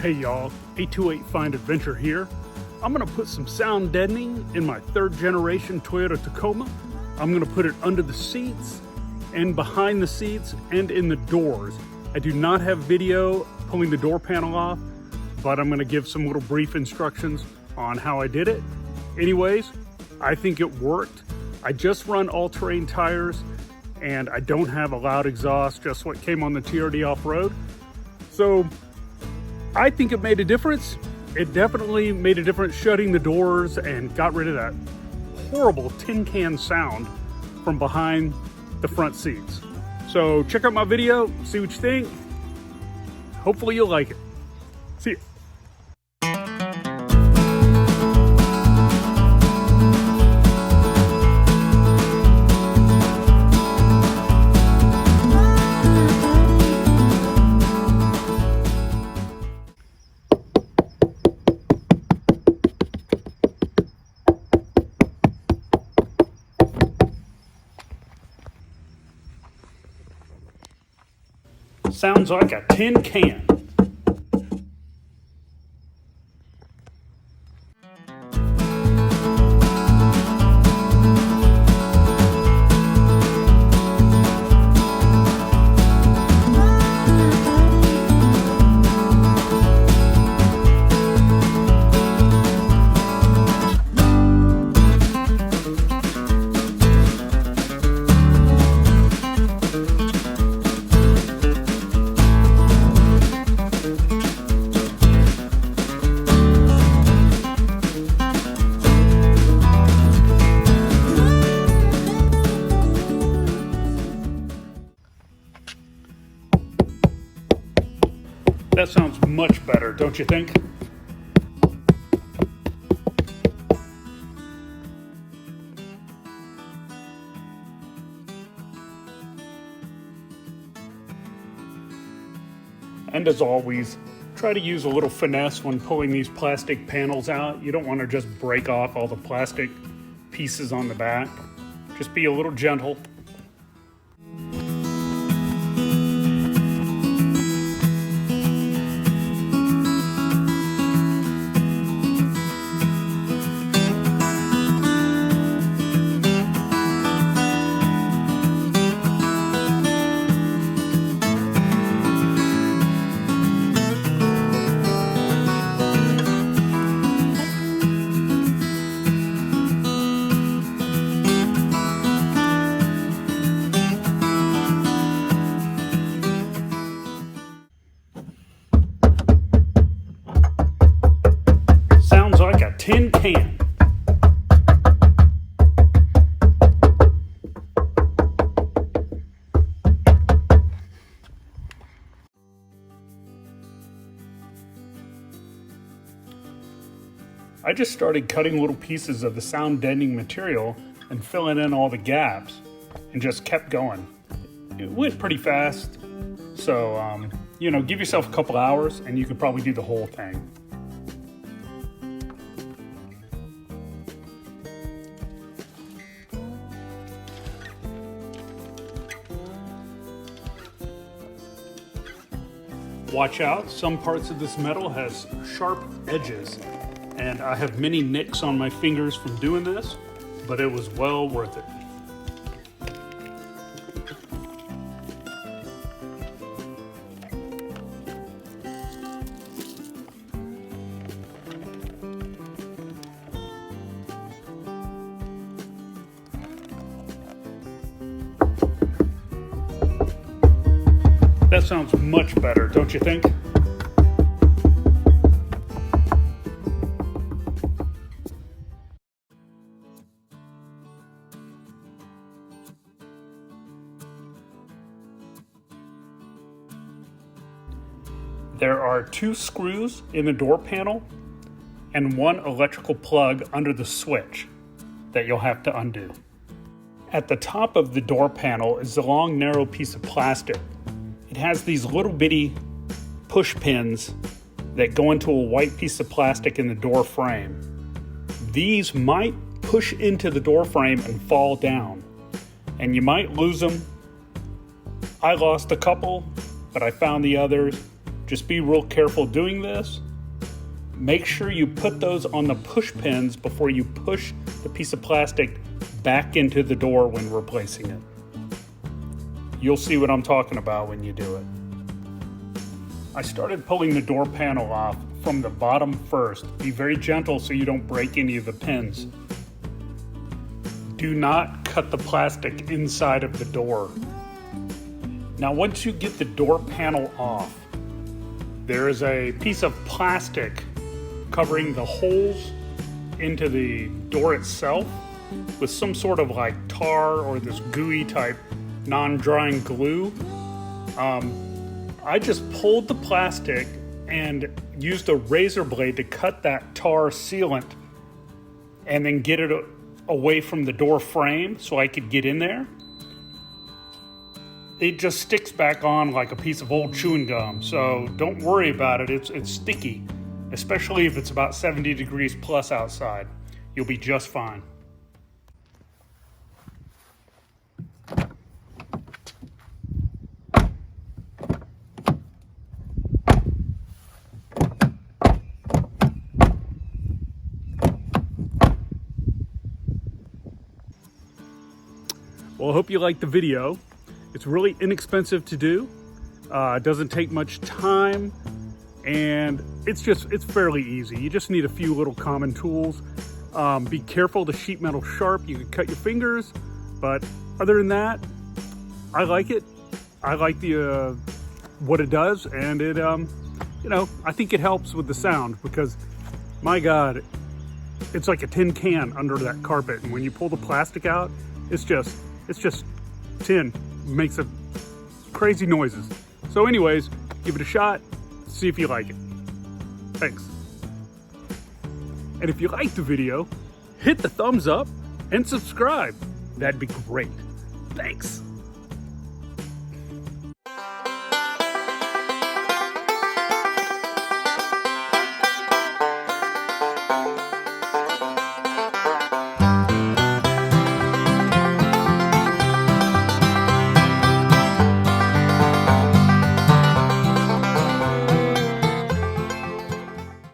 Hey y'all, 828 Find Adventure here. I'm gonna put some sound deadening in my 3rd generation Toyota Tacoma. I'm gonna put it under the seats and behind the seats and in the doors. I do not have video pulling the door panel off, but I'm gonna give some little brief instructions on how I did it. Anyways, I think it worked. I just run all-terrain tires and I don't have a loud exhaust, just what came on the TRD off-road. So I think it made a difference. It definitely made a difference shutting the doors and got rid of that horrible tin can sound from behind the front seats. So check out my video, see what you think. Hopefully you'll like it. See ya. Sounds like a tin can. That sounds much better, don't you think? And as always, try to use a little finesse when pulling these plastic panels out. You don't want to just break off all the plastic pieces on the back. Just be a little gentle. Like a tin can. I just started cutting little pieces of the sound deadening material and filling in all the gaps and just kept going. It went pretty fast, so give yourself a couple hours and you could probably do the whole thing. Watch out, some parts of this metal has sharp edges, and I have many nicks on my fingers from doing this, but it was well worth it. That sounds much better, don't you think? There are 2 screws in the door panel and 1 electrical plug under the switch that you'll have to undo. At the top of the door panel is a long, narrow piece of plastic. It has these little bitty push pins that go into a white piece of plastic in the door frame. These might push into the door frame and fall down, and you might lose them. I lost a couple, but I found the others. Just be real careful doing this. Make sure you put those on the push pins before you push the piece of plastic back into the door when replacing it. You'll see what I'm talking about when you do it. I started pulling the door panel off from the bottom first. Be very gentle so you don't break any of the pins. Do not cut the plastic inside of the door. Now, once you get the door panel off, there is a piece of plastic covering the holes into the door itself with some sort of like tar or this gooey type non-drying glue. I just pulled the plastic and used a razor blade to cut that tar sealant and then get it away from the door frame so I could get in there. It just sticks back on like a piece of old chewing gum, so don't worry about it. It's sticky, especially if it's about 70 degrees plus outside. You'll be just fine. Well, I hope you liked the video. It's really inexpensive to do. It doesn't take much time, and it's fairly easy. You just need a few little common tools. Be careful, the sheet metal's sharp. You could cut your fingers, but other than that, I like it. I like the what it does, and it I think it helps with the sound because, my God, it's like a tin can under that carpet, and when you pull the plastic out, it's just tin. Makes a crazy noises. So anyways, give it a shot, see if you like it. Thanks. And if you liked the video, hit the thumbs up and subscribe. That'd be great. Thanks.